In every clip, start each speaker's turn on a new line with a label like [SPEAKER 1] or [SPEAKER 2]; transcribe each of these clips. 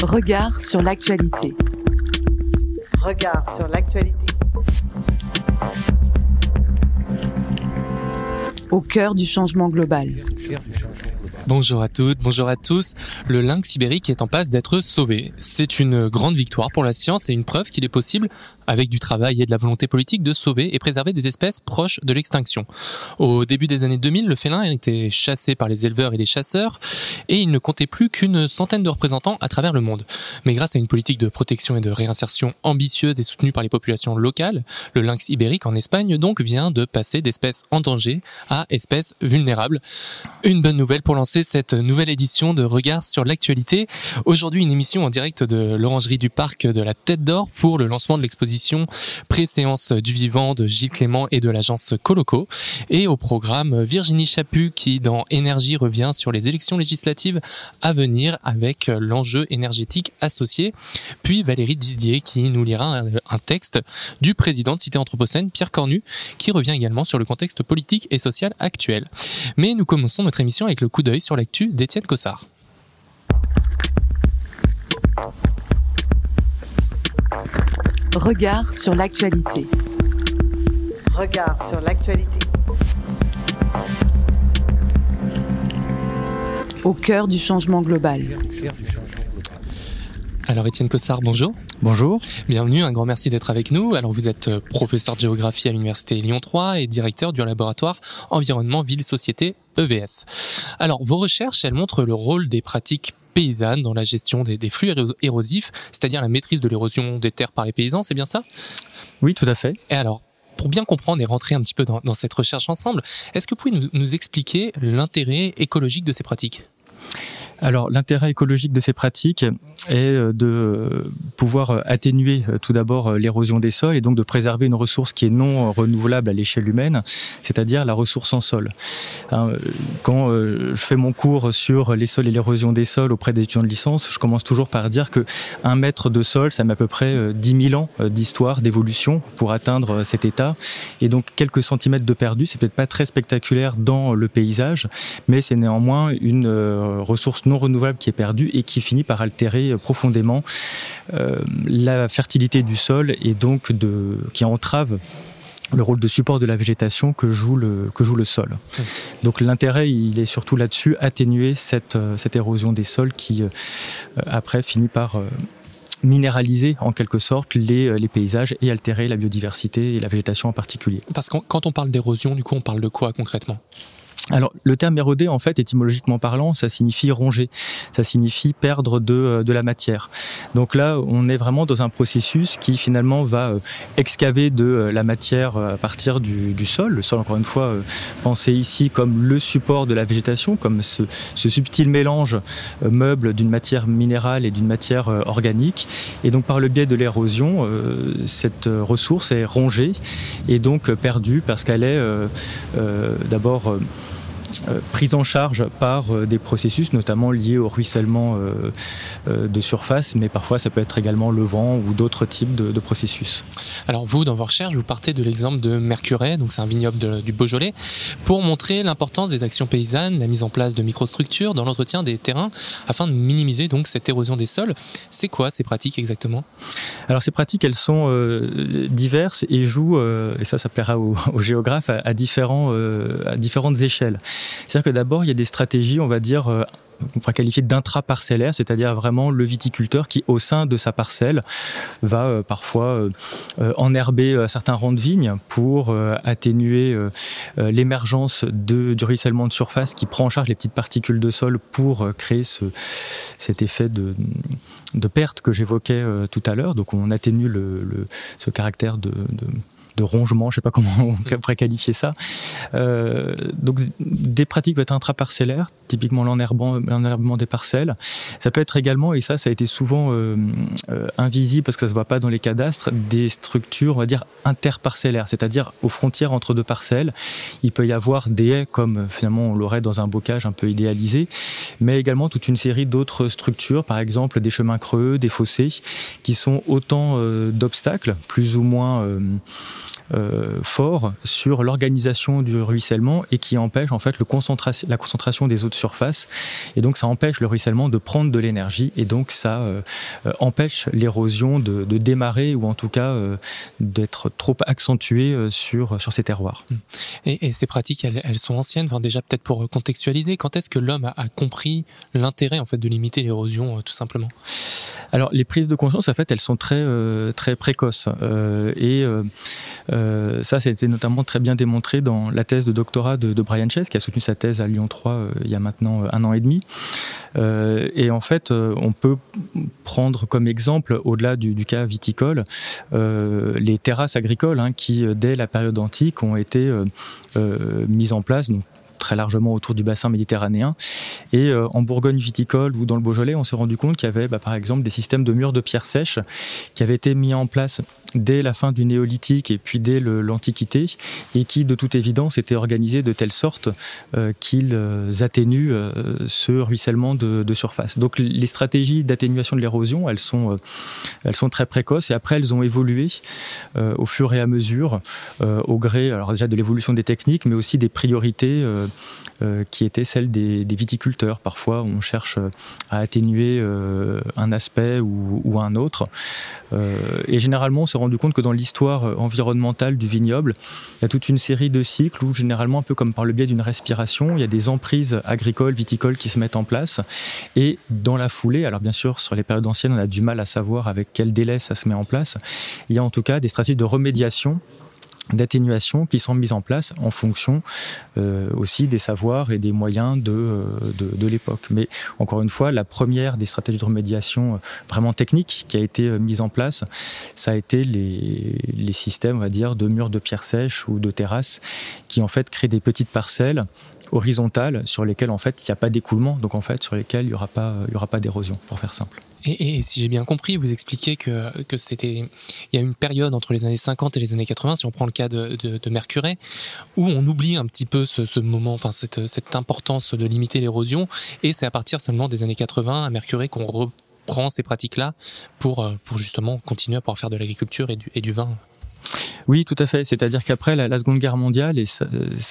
[SPEAKER 1] Regard sur l'actualité.
[SPEAKER 2] Regard sur l'actualité.
[SPEAKER 1] Au cœur du changement global.
[SPEAKER 3] Bonjour à toutes, bonjour à tous. Le lynx ibérique est en passe d'être sauvé. C'est une grande victoire pour la science et une preuve qu'il est possible, avec du travail et de la volonté politique, de sauver et préserver des espèces proches de l'extinction. Au début des années 2000, le félin a été chassé par les éleveurs et les chasseurs et il ne comptait plus qu'une centaine de représentants à travers le monde. Mais grâce à une politique de protection et de réinsertion ambitieuse et soutenue par les populations locales, le lynx ibérique en Espagne donc vient de passer d'espèces en danger à espèces vulnérables. Une bonne nouvelle pour lancer cette nouvelle édition de Regard sur l'actualité. Aujourd'hui, une émission en direct de l'Orangerie du Parc de la Tête d'Or pour le lancement de l'exposition Préséance du vivant de Gilles Clément et de l'agence Coloco. Et au programme, Virginie Chaput qui, dans Énergie, revient sur les élections législatives à venir avec l'enjeu énergétique associé. Puis Valérie Dizier qui nous lira un texte du président de Cité Anthropocène, Pierre Cornu, qui revient également sur le contexte politique et social actuel. Mais nous commençons notre émission avec le coup d'œil sur l'actu d'Étienne Cossard.
[SPEAKER 1] Regard sur l'actualité.
[SPEAKER 2] Regard sur l'actualité.
[SPEAKER 1] Au cœur du changement global.
[SPEAKER 3] Alors Étienne Cossard, bonjour.
[SPEAKER 4] Bonjour.
[SPEAKER 3] Bienvenue, un grand merci d'être avec nous. Alors vous êtes professeur de géographie à l'université Lyon 3 et directeur du laboratoire Environnement Ville Société EVS. Alors vos recherches, elles montrent le rôle des pratiques paysannes dans la gestion des flux érosifs, c'est-à-dire la maîtrise de l'érosion des terres par les paysans, c'est bien ça ?
[SPEAKER 4] Oui, tout à fait.
[SPEAKER 3] Et alors, pour bien comprendre et rentrer un petit peu dans cette recherche ensemble, est-ce que vous pouvez nous expliquer l'intérêt écologique de ces pratiques ?
[SPEAKER 4] Alors, l'intérêt écologique de ces pratiques est de pouvoir atténuer tout d'abord l'érosion des sols et donc de préserver une ressource qui est non renouvelable à l'échelle humaine, c'est-à-dire la ressource en sol. Quand je fais mon cours sur les sols et l'érosion des sols auprès des étudiants de licence, je commence toujours par dire que 1 mètre de sol, ça met à peu près 10 000 ans d'histoire, d'évolution pour atteindre cet état. Et donc, quelques centimètres de perdu, c'est peut-être pas très spectaculaire dans le paysage, mais c'est néanmoins une ressource non renouvelable qui est perdue et qui finit par altérer profondément la fertilité du sol et donc qui entrave le rôle de support de la végétation que joue le sol. Donc l'intérêt, il est surtout là-dessus, atténuer cette érosion des sols qui après finit par minéraliser en quelque sorte les paysages et altérer la biodiversité et la végétation en particulier.
[SPEAKER 3] Parce que quand on parle d'érosion, du coup on parle de quoi concrètement ?
[SPEAKER 4] Alors, le terme éroder, en fait, étymologiquement parlant, ça signifie ronger. Ça signifie perdre de la matière. Donc là, on est vraiment dans un processus qui, finalement, va excaver de la matière à partir du sol. Le sol, encore une fois, pensé ici comme le support de la végétation, comme ce subtil mélange meuble d'une matière minérale et d'une matière organique. Et donc, par le biais de l'érosion, cette ressource est rongée et donc perdue parce qu'elle est d'abord prise en charge par des processus notamment liés au ruissellement de surface, mais parfois ça peut être également le vent ou d'autres types de processus.
[SPEAKER 3] Alors vous, dans vos recherches, vous partez de l'exemple de Mercuret, donc c'est un vignoble du Beaujolais, pour montrer l'importance des actions paysannes, la mise en place de microstructures dans l'entretien des terrains, afin de minimiser donc cette érosion des sols. C'est quoi ces pratiques exactement ?
[SPEAKER 4] Alors ces pratiques, elles sont diverses et jouent, et ça plaira aux géographes, à différentes échelles. C'est-à-dire que d'abord, il y a des stratégies, on va dire, on pourrait qualifier d'intraparcellaires, c'est-à-dire vraiment le viticulteur qui, au sein de sa parcelle, va parfois enherber certains rangs de vignes pour atténuer l'émergence du ruissellement de surface qui prend en charge les petites particules de sol pour créer cet effet de perte que j'évoquais tout à l'heure. Donc on atténue ce caractère de rongement, je ne sais pas comment on pourrait qualifier ça. Donc des pratiques peuvent être intraparcellaires, typiquement l'enherbement des parcelles. Ça peut être également, et ça a été souvent invisible parce que ça ne se voit pas dans les cadastres, des structures, on va dire, interparcellaires, c'est-à-dire aux frontières entre deux parcelles. Il peut y avoir des haies, comme finalement on l'aurait dans un bocage un peu idéalisé, mais également toute une série d'autres structures, par exemple des chemins creux, des fossés, qui sont autant d'obstacles, plus ou moins fort sur l'organisation du ruissellement et qui empêche en fait la concentration des eaux de surface. Et donc ça empêche le ruissellement de prendre de l'énergie et donc ça empêche l'érosion de démarrer ou en tout cas d'être trop accentuée sur ces terroirs.
[SPEAKER 3] Et ces pratiques, elles sont anciennes. Enfin, déjà peut-être pour contextualiser, quand est-ce que l'homme a compris l'intérêt en fait de limiter l'érosion tout simplement?
[SPEAKER 4] Alors les prises de conscience en fait elles sont très précoces ça a été notamment très bien démontré dans la thèse de doctorat de Brian Chase qui a soutenu sa thèse à Lyon 3 il y a maintenant 1 an et demi. Et en fait on peut prendre comme exemple au-delà du cas viticole les terrasses agricoles qui dès la période antique ont été mises en place donc très largement autour du bassin méditerranéen. Et en Bourgogne viticole ou dans le Beaujolais, on s'est rendu compte qu'il y avait par exemple des systèmes de murs de pierre sèche qui avaient été mis en place dès la fin du néolithique et puis dès l'Antiquité et qui de toute évidence étaient organisés de telle sorte qu'ils atténuent ce ruissellement de surface. Donc les stratégies d'atténuation de l'érosion, elles sont très précoces et après elles ont évolué au fur et à mesure au gré alors déjà de l'évolution des techniques mais aussi des priorités qui étaient celles des viticulteurs. Parfois, on cherche à atténuer un aspect ou un autre. Et généralement, on s'est rendu compte que dans l'histoire environnementale du vignoble, il y a toute une série de cycles où, généralement, un peu comme par le biais d'une respiration, il y a des emprises agricoles, viticoles qui se mettent en place. Et dans la foulée, alors bien sûr, sur les périodes anciennes, on a du mal à savoir avec quel délai ça se met en place. Il y a en tout cas des stratégies de remédiation d'atténuation qui sont mises en place en fonction aussi des savoirs et des moyens de l'époque. Mais encore une fois, la première des stratégies de remédiation vraiment techniques qui a été mise en place, ça a été les systèmes, on va dire, de murs de pierre sèche ou de terrasses qui en fait créent des petites parcelles horizontales sur lesquelles en fait il n'y a pas d'écoulement, donc en fait sur lesquelles il n'y aura pas d'érosion, pour faire simple.
[SPEAKER 3] Et si j'ai bien compris, vous expliquez que il y a une période entre les années 50 et les années 80, si on prend le cas de Mercurey, où on oublie un petit peu ce moment, enfin cette importance de limiter l'érosion, et c'est à partir seulement des années 80 à Mercurey qu'on reprend ces pratiques-là pour justement continuer à pouvoir faire de l'agriculture et du vin.
[SPEAKER 4] Oui, tout à fait. C'est-à-dire qu'après la Seconde Guerre mondiale, et ça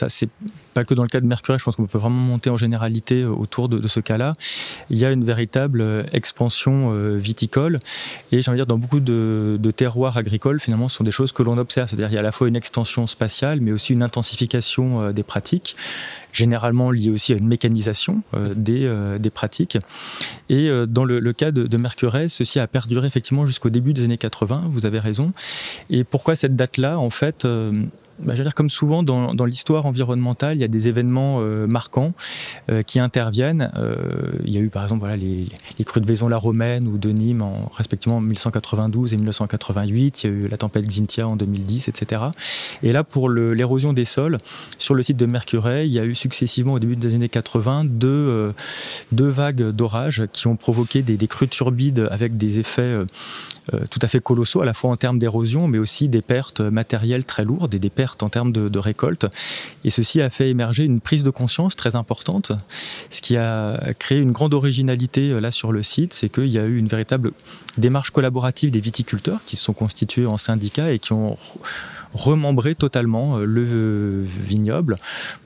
[SPEAKER 4] c'est pas que dans le cas de Mercurey, je pense qu'on peut vraiment monter en généralité autour de ce cas-là, il y a une véritable expansion viticole. Et j'ai envie de dire, dans beaucoup de terroirs agricoles, finalement, ce sont des choses que l'on observe. C'est-à-dire qu'il y a à la fois une extension spatiale, mais aussi une intensification des pratiques, généralement liée aussi à une mécanisation des pratiques. Et dans le cas de Mercurey, ceci a perduré effectivement jusqu'au début des années 80, vous avez raison. Et pourquoi cette date-là, en fait, je veux dire, comme souvent dans l'histoire environnementale, il y a des événements marquants qui interviennent. Il y a eu par exemple les crues de Vaison-la-Romaine ou de Nîmes respectivement en 1192 et 1988. Il y a eu la tempête Xynthia en 2010, etc. Et là, pour l'érosion des sols, sur le site de Mercurey, il y a eu successivement au début des années 80 deux vagues d'orage qui ont provoqué des crues turbides avec des effets tout à fait colossaux, à la fois en termes d'érosion, mais aussi des pertes matérielles très lourdes et des pertes en termes de récolte. Et ceci a fait émerger une prise de conscience très importante. Ce qui a créé une grande originalité là sur le site, c'est qu'il y a eu une véritable démarche collaborative des viticulteurs qui se sont constitués en syndicats et qui ont remembré totalement le vignoble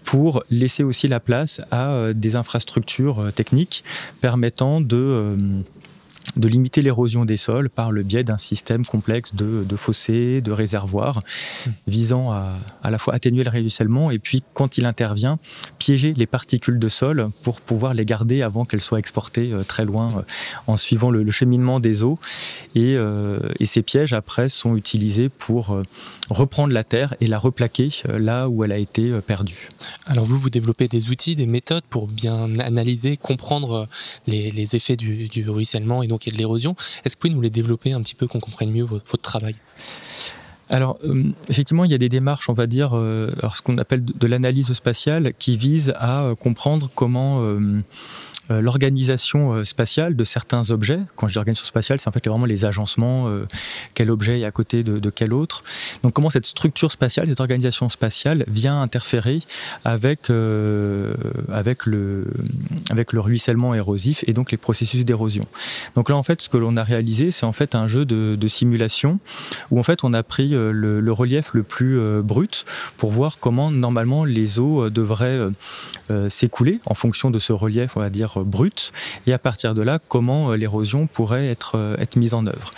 [SPEAKER 4] pour laisser aussi la place à des infrastructures techniques permettant de limiter l'érosion des sols par le biais d'un système complexe de fossés, de réservoirs, visant à la fois atténuer le ruissellement et puis, quand il intervient, piéger les particules de sol pour pouvoir les garder avant qu'elles soient exportées très loin en suivant le cheminement des eaux. Et ces pièges, après, sont utilisés pour reprendre la terre et la replaquer là où elle a été perdue.
[SPEAKER 3] Alors vous développez des outils, des méthodes pour bien analyser, comprendre les effets du ruissellement et donc de l'érosion. Est-ce que vous pouvez nous les développer un petit peu, qu'on comprenne mieux votre travail ?
[SPEAKER 4] Alors, effectivement, il y a des démarches, on va dire, ce qu'on appelle de l'analyse spatiale, qui vise à comprendre comment l'organisation spatiale de certains objets. Quand je dis organisation spatiale, c'est en fait vraiment les agencements, quel objet est à côté de quel autre. Donc comment cette structure spatiale, cette organisation spatiale vient interférer avec le ruissellement érosif et donc les processus d'érosion. Donc là en fait ce que l'on a réalisé, c'est en fait un jeu de simulation où en fait on a pris le relief le plus brut pour voir comment normalement les eaux devraient s'écouler en fonction de ce relief, on va dire brut, et à partir de là, comment l'érosion pourrait être mise en œuvre.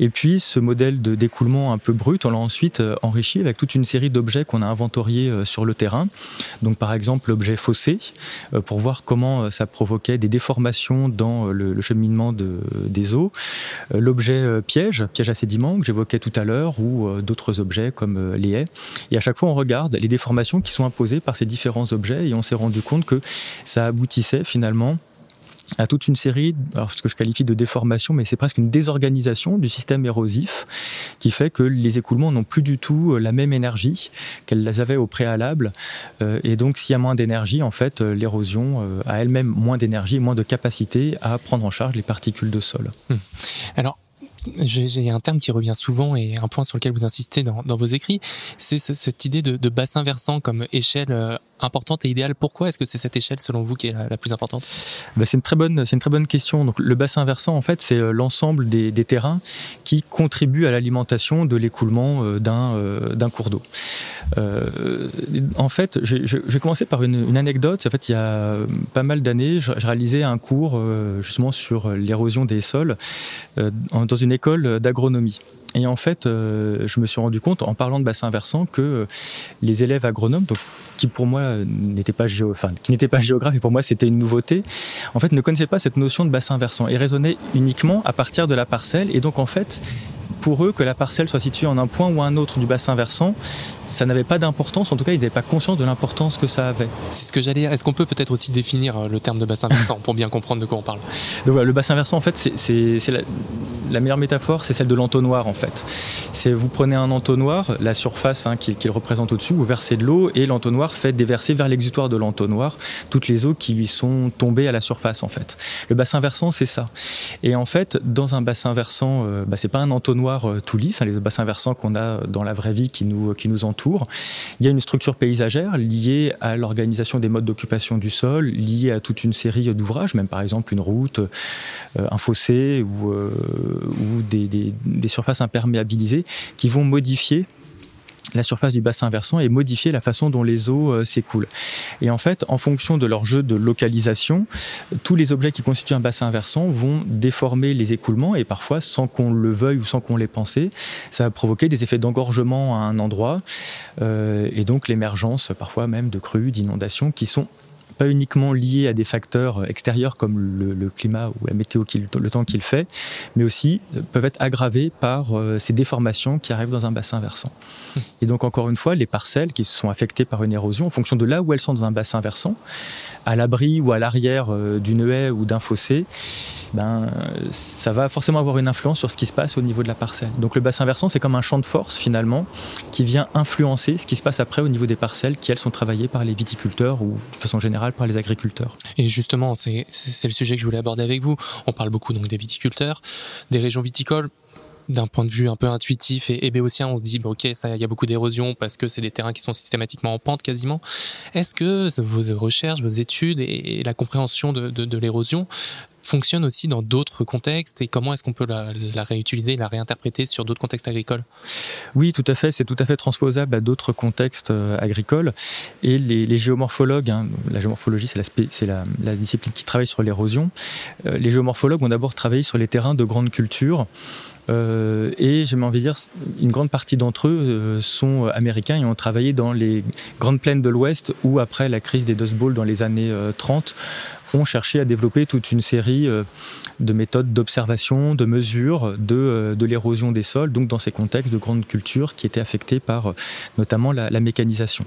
[SPEAKER 4] Et puis, ce modèle d'écoulement un peu brut, on l'a ensuite enrichi avec toute une série d'objets qu'on a inventoriés sur le terrain. Donc, par exemple, l'objet fossé, pour voir comment ça provoquait des déformations dans le cheminement des eaux. L'objet piège à sédiments que j'évoquais tout à l'heure, ou d'autres objets comme les haies. Et à chaque fois, on regarde les déformations qui sont imposées par ces différents objets, et on s'est rendu compte que ça aboutissait finalement à toute une série, alors ce que je qualifie de déformation, mais c'est presque une désorganisation du système érosif qui fait que les écoulements n'ont plus du tout la même énergie qu'elles avaient au préalable. Et donc, s'il y a moins d'énergie, en fait, l'érosion a elle-même moins d'énergie, moins de capacité à prendre en charge les particules de sol.
[SPEAKER 3] Alors, j'ai un terme qui revient souvent et un point sur lequel vous insistez dans vos écrits, c'est cette idée de bassin versant comme échelle importante et idéale. Pourquoi est-ce que c'est cette échelle selon vous qui est la plus importante ?
[SPEAKER 4] C'est une très bonne question. Donc, le bassin versant, en fait, c'est l'ensemble des terrains qui contribuent à l'alimentation de l'écoulement d'un cours d'eau. En fait, je vais commencer par une anecdote. En fait, il y a pas mal d'années, je réalisais un cours justement sur l'érosion des sols dans une école d'agronomie. Et en fait, je me suis rendu compte, en parlant de bassin versant, que les élèves agronomes, donc, qui pour moi n'étaient pas géographes, et pour moi c'était une nouveauté, en fait ne connaissaient pas cette notion de bassin versant et raisonnaient uniquement à partir de la parcelle. Et donc en fait, pour eux, que la parcelle soit située en un point ou un autre du bassin versant, ça n'avait pas d'importance, en tout cas ils n'avaient pas conscience de l'importance que ça avait.
[SPEAKER 3] C'est ce que j'allais dire. Est-ce qu'on peut peut-être aussi définir le terme de bassin versant pour bien comprendre de quoi on parle ?
[SPEAKER 4] Donc voilà, le bassin versant, en fait, c'est la meilleure métaphore, c'est celle de l'entonnoir, en fait. Vous prenez un entonnoir, la surface qu'il représente au-dessus, vous versez de l'eau et l'entonnoir fait déverser vers l'exutoire de l'entonnoir toutes les eaux qui lui sont tombées à la surface, en fait. Le bassin versant, c'est ça. Et en fait, dans un bassin versant, c'est pas un entonnoir tout lisse, les bassins versants qu'on a dans la vraie vie qui nous entourent. Il y a une structure paysagère liée à l'organisation des modes d'occupation du sol, liée à toute une série d'ouvrages, même par exemple une route, un fossé ou des surfaces imperméabilisées qui vont modifier la surface du bassin versant et modifier la façon dont les eaux s'écoulent. Et en fait, en fonction de leur jeu de localisation, tous les objets qui constituent un bassin versant vont déformer les écoulements et parfois, sans qu'on le veuille ou sans qu'on l'ait pensé, ça va provoquer des effets d'engorgement à un endroit et donc l'émergence parfois même de crues, d'inondations qui sont pas uniquement liés à des facteurs extérieurs comme le climat ou la météo, le temps qu'il fait, mais aussi peuvent être aggravés par ces déformations qui arrivent dans un bassin versant. Et donc encore une fois, les parcelles qui sont affectées par une érosion, en fonction de là où elles sont dans un bassin versant, à l'abri ou à l'arrière d'une haie ou d'un fossé, ça va forcément avoir une influence sur ce qui se passe au niveau de la parcelle. Donc le bassin versant, c'est comme un champ de force finalement qui vient influencer ce qui se passe après au niveau des parcelles qui, elles, sont travaillées par les viticulteurs ou de façon générale par les agriculteurs.
[SPEAKER 3] Et justement, c'est le sujet que je voulais aborder avec vous. On parle beaucoup donc des viticulteurs, des régions viticoles. D'un point de vue un peu intuitif et béotien, on se dit ok, il y a beaucoup d'érosion parce que c'est des terrains qui sont systématiquement en pente quasiment. Est-ce que vos recherches, vos études et la compréhension de l'érosion fonctionnent aussi dans d'autres contextes et comment est-ce qu'on peut la réutiliser, la réinterpréter sur d'autres contextes agricoles ?
[SPEAKER 4] Oui, tout à fait, c'est tout à fait transposable à d'autres contextes agricoles et les géomorphologues, la géomorphologie c'est la discipline qui travaille sur l'érosion, les géomorphologues ont d'abord travaillé sur les terrains de grandes cultures. Et j'ai envie de dire, une grande partie d'entre eux sont américains et ont travaillé dans les grandes plaines de l'Ouest où, après la crise des Dust Bowls dans les années 30, ont cherché à développer toute une série de méthodes d'observation, de mesure de l'érosion des sols, donc dans ces contextes de grandes cultures qui étaient affectés par notamment la mécanisation.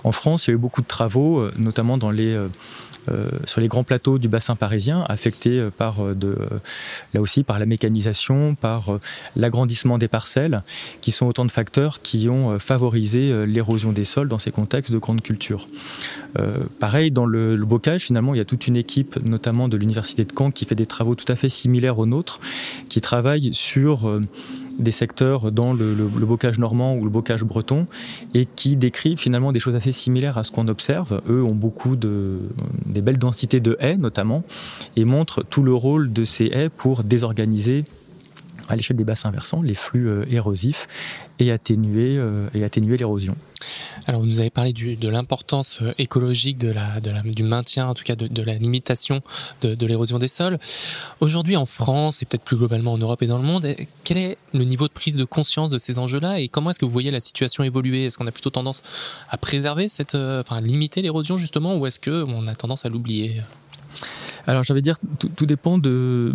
[SPEAKER 4] En France, il y a eu beaucoup de travaux, notamment sur les grands plateaux du bassin parisien, affectés là aussi par la mécanisation, par par l'agrandissement des parcelles, qui sont autant de facteurs qui ont favorisé l'érosion des sols dans ces contextes de grande culture. Pareil, dans le bocage, finalement, il y a toute une équipe, notamment de l'Université de Caen, qui fait des travaux tout à fait similaires aux nôtres, qui travaille sur des secteurs dans le bocage normand ou le bocage breton et qui décrivent finalement des choses assez similaires à ce qu'on observe. Eux ont beaucoup des belles densités de haies notamment et montrent tout le rôle de ces haies pour désorganiser à l'échelle des bassins versants les flux érosifs et atténuer l'érosion.
[SPEAKER 3] Alors vous nous avez parlé de l'importance écologique du maintien, en tout cas de la limitation de l'érosion des sols. Aujourd'hui en France et peut-être plus globalement en Europe et dans le monde, quel est le niveau de prise de conscience de ces enjeux-là et comment est-ce que vous voyez la situation évoluer ? Est-ce qu'on a plutôt tendance à préserver à limiter l'érosion justement ou est-ce qu'on a tendance à l'oublier ?
[SPEAKER 4] Alors j'allais dire, tout dépend de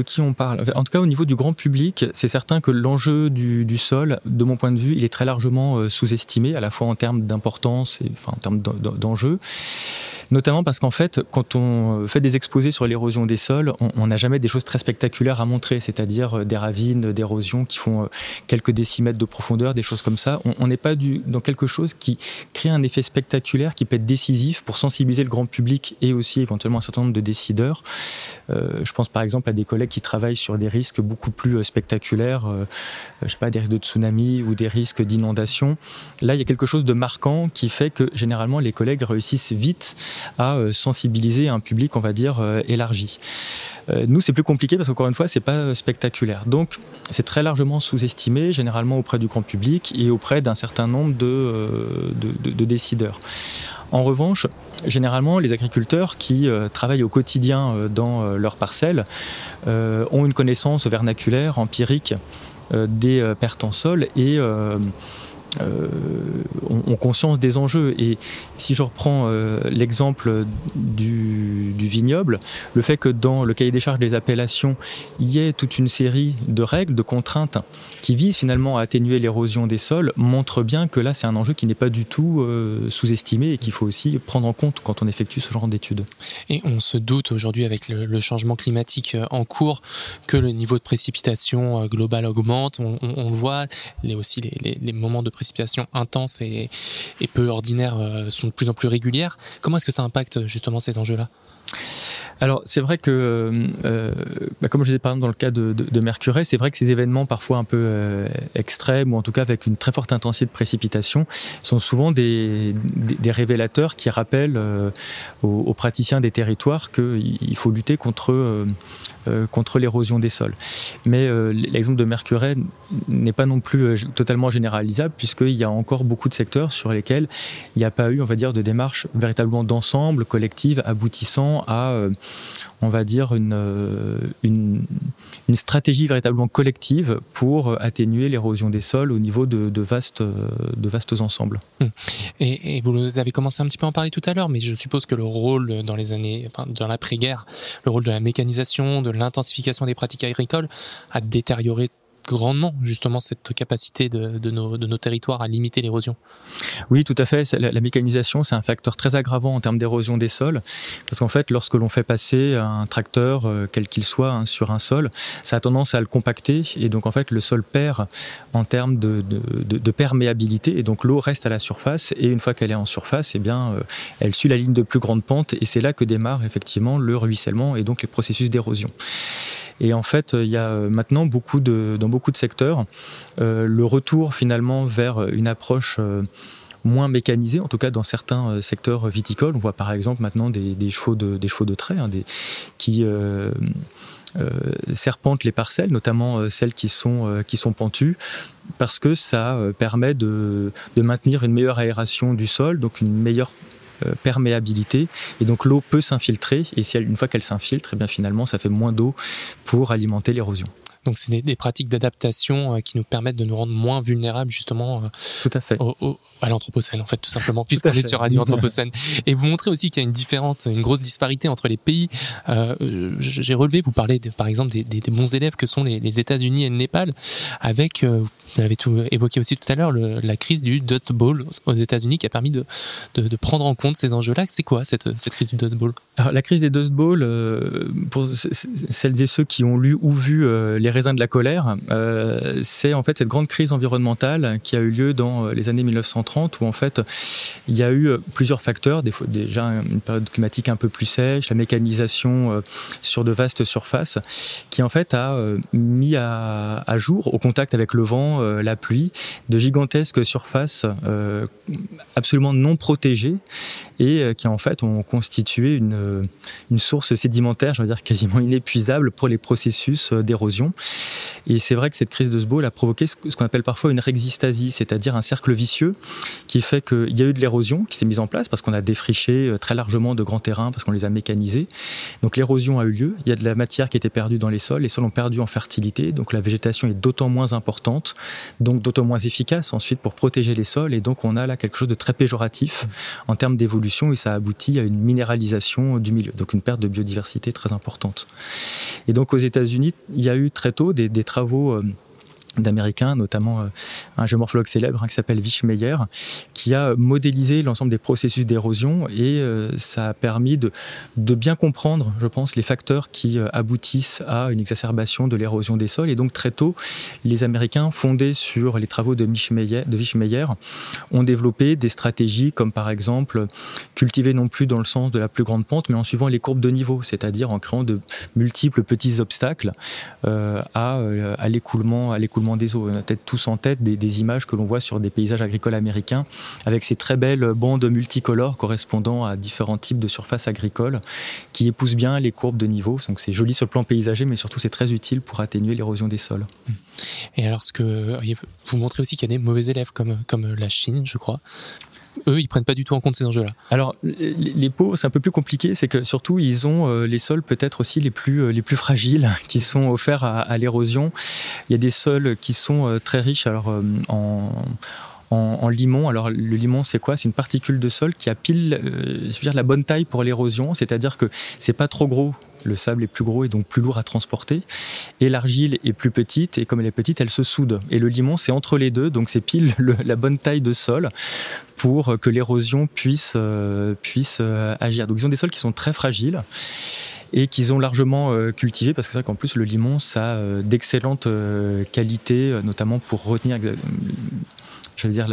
[SPEAKER 4] qui on parle. En tout cas, au niveau du grand public, c'est certain que l'enjeu du sol, de mon point de vue, il est très largement sous-estimé, à la fois en termes d'importance et en termes d'enjeu. Notamment parce qu'en fait, quand on fait des exposés sur l'érosion des sols, on n'a jamais des choses très spectaculaires à montrer, c'est-à-dire des ravines, d'érosion qui font quelques décimètres de profondeur, des choses comme ça. On n'est pas dans quelque chose qui crée un effet spectaculaire qui peut être décisif pour sensibiliser le grand public et aussi éventuellement un certain nombre de décideurs. Je pense par exemple à des collègues qui travaillent sur des risques beaucoup plus spectaculaires, des risques de tsunami ou des risques d'inondation. Là, il y a quelque chose de marquant qui fait que généralement les collègues réussissent vite à sensibiliser un public, on va dire, élargi. Nous, c'est plus compliqué parce qu'encore une fois, c'est pas spectaculaire. Donc, c'est très largement sous-estimé, généralement auprès du grand public et auprès d'un certain nombre de décideurs. En revanche, généralement, les agriculteurs qui travaillent au quotidien dans leurs parcelles ont une connaissance vernaculaire, empirique des pertes en sol et ont conscience des enjeux. Et si je reprends l'exemple du vignoble, le fait que dans le cahier des charges des appellations, il y ait toute une série de règles, de contraintes qui visent finalement à atténuer l'érosion des sols, montre bien que là, c'est un enjeu qui n'est pas du tout sous-estimé et qu'il faut aussi prendre en compte quand on effectue ce genre d'études.
[SPEAKER 3] Et on se doute aujourd'hui avec le changement climatique en cours que le niveau de précipitation global augmente. On le voit, aussi les moments de précipitations intenses et peu ordinaires sont de plus en plus régulières. Comment est-ce que ça impacte justement ces enjeux-là ?
[SPEAKER 4] Alors c'est vrai que, comme je disais par exemple dans le cas de Mercurey, c'est vrai que ces événements parfois un peu extrêmes ou en tout cas avec une très forte intensité de précipitation sont souvent des révélateurs qui rappellent aux praticiens des territoires qu'il faut lutter contre l'érosion des sols. Mais l'exemple de Mercurey n'est pas non plus totalement généralisable puisqu'il y a encore beaucoup de secteurs sur lesquels il n'y a pas eu, on va dire, de démarche véritablement d'ensemble, collective, aboutissant à, on va dire, une stratégie véritablement collective pour atténuer l'érosion des sols au niveau de vastes ensembles.
[SPEAKER 3] Et vous avez commencé un petit peu à en parler tout à l'heure, mais je suppose que le rôle dans l'après-guerre, le rôle de la mécanisation, de l'intensification des pratiques agricoles a détérioré grandement justement cette capacité de nos territoires à limiter l'érosion.
[SPEAKER 4] Oui, tout à fait. La mécanisation, c'est un facteur très aggravant en termes d'érosion des sols, parce qu'en fait, lorsque l'on fait passer un tracteur, quel qu'il soit, sur un sol, ça a tendance à le compacter, et donc en fait, le sol perd en termes de perméabilité, et donc l'eau reste à la surface, et une fois qu'elle est en surface, elle suit la ligne de plus grande pente, et c'est là que démarre effectivement le ruissellement et donc les processus d'érosion. Et en fait, il y a maintenant dans beaucoup de secteurs, le retour finalement vers une approche moins mécanisée, en tout cas dans certains secteurs viticoles. On voit par exemple maintenant des chevaux de trait qui serpentent les parcelles, notamment celles qui sont pentues, parce que ça permet de maintenir une meilleure aération du sol, donc une meilleure perméabilité, et donc l'eau peut s'infiltrer, et une fois qu'elle s'infiltre, et bien finalement ça fait moins d'eau pour alimenter l'érosion.
[SPEAKER 3] Donc c'est des pratiques d'adaptation qui nous permettent de nous rendre moins vulnérables justement
[SPEAKER 4] tout à fait.
[SPEAKER 3] À l'Anthropocène en fait, tout simplement, puisqu'on est sur Radio Anthropocène. Et vous montrez aussi qu'il y a une différence, une grosse disparité entre les pays. J'ai relevé, vous parlez par exemple des bons élèves que sont les États-Unis et le Népal, avec, vous l'avez tout évoqué aussi tout à l'heure, la crise du Dust Bowl aux États-Unis qui a permis de prendre en compte ces enjeux-là. C'est quoi cette crise du Dust Bowl ?
[SPEAKER 4] Alors, la crise des Dust Bowl, pour celles et ceux qui ont lu ou vu les les raisins de la colère, c'est en fait cette grande crise environnementale qui a eu lieu dans les années 1930, où en fait il y a eu plusieurs facteurs, déjà une période climatique un peu plus sèche, la mécanisation sur de vastes surfaces, qui en fait a mis à jour, au contact avec le vent, la pluie, de gigantesques surfaces absolument non protégées, et qui en fait ont constitué une source sédimentaire, je veux dire quasiment inépuisable pour les processus d'érosion. Et c'est vrai que cette crise de Sbo a provoqué ce qu'on appelle parfois une rexistasy, c'est-à-dire un cercle vicieux qui fait qu'il y a eu de l'érosion qui s'est mise en place parce qu'on a défriché très largement de grands terrains, parce qu'on les a mécanisés. Donc l'érosion a eu lieu, il y a de la matière qui était perdue dans les sols ont perdu en fertilité, donc la végétation est d'autant moins importante, donc d'autant moins efficace ensuite pour protéger les sols, et donc on a là quelque chose de très péjoratif en termes d'évolution, et ça aboutit à une minéralisation du milieu, donc une perte de biodiversité très importante. Et donc aux États-Unis, il y a eu très tôt des travaux d'Américains, notamment un géomorphologue célèbre qui s'appelle Vish Meyer, qui a modélisé l'ensemble des processus d'érosion, et ça a permis de bien comprendre, je pense, les facteurs qui aboutissent à une exacerbation de l'érosion des sols. Et donc très tôt, les Américains, fondés sur les travaux de Vish Meyer, ont développé des stratégies comme par exemple cultiver non plus dans le sens de la plus grande pente, mais en suivant les courbes de niveau, c'est-à-dire en créant de multiples petits obstacles à l'écoulement des eaux. On a peut-être tous en tête des images que l'on voit sur des paysages agricoles américains avec ces très belles bandes multicolores correspondant à différents types de surfaces agricoles qui épousent bien les courbes de niveau. Donc c'est joli sur le plan paysager, mais surtout c'est très utile pour atténuer l'érosion des sols.
[SPEAKER 3] Et alors, vous montrez aussi qu'il y a des mauvais élèves comme la Chine, je crois. Eux, ils prennent pas du tout en compte ces enjeux-là.
[SPEAKER 4] Alors, les pauvres, c'est un peu plus compliqué, c'est que surtout, ils ont les sols peut-être aussi les plus fragiles qui sont offerts à l'érosion. Il y a des sols qui sont très riches en limon. Alors le limon, c'est quoi ? C'est une particule de sol qui a la bonne taille pour l'érosion, c'est-à-dire que c'est pas trop gros. Le sable est plus gros et donc plus lourd à transporter. Et l'argile est plus petite, et comme elle est petite, elle se soude. Et le limon, c'est entre les deux, donc c'est pile la bonne taille de sol pour que l'érosion puisse agir. Donc ils ont des sols qui sont très fragiles et qu'ils ont largement cultivés, parce que c'est vrai qu'en plus le limon, ça a d'excellentes qualités, notamment pour retenir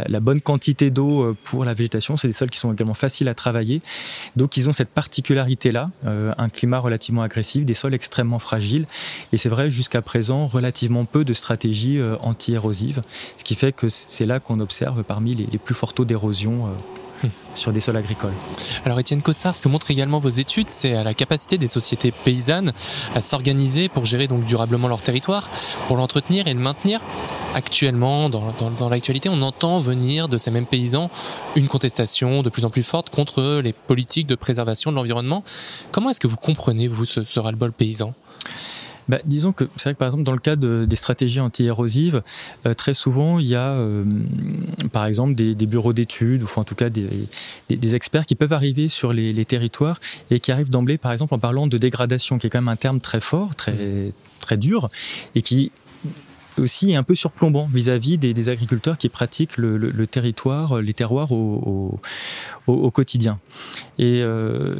[SPEAKER 4] la bonne quantité d'eau pour la végétation. C'est des sols qui sont également faciles à travailler. Donc ils ont cette particularité-là, un climat relativement agressif, des sols extrêmement fragiles. Et c'est vrai, jusqu'à présent, relativement peu de stratégies anti-érosives. Ce qui fait que c'est là qu'on observe parmi les plus forts taux d'érosion sur des sols agricoles.
[SPEAKER 3] Alors Étienne Cossard, ce que montrent également vos études, c'est la capacité des sociétés paysannes à s'organiser pour gérer donc durablement leur territoire, pour l'entretenir et le maintenir. Actuellement, dans l'actualité, on entend venir de ces mêmes paysans une contestation de plus en plus forte contre les politiques de préservation de l'environnement. Comment est-ce que vous comprenez, vous, ce ras-le-bol paysan ?
[SPEAKER 4] Disons que c'est vrai que par exemple dans le cas des stratégies anti-érosives, très souvent il y a par exemple des bureaux d'études, ou en tout cas des experts qui peuvent arriver sur les territoires et qui arrivent d'emblée par exemple en parlant de dégradation, qui est quand même un terme très fort, très, très dur, et qui aussi un peu surplombant vis-à-vis des agriculteurs qui pratiquent le territoire, les terroirs au quotidien. Et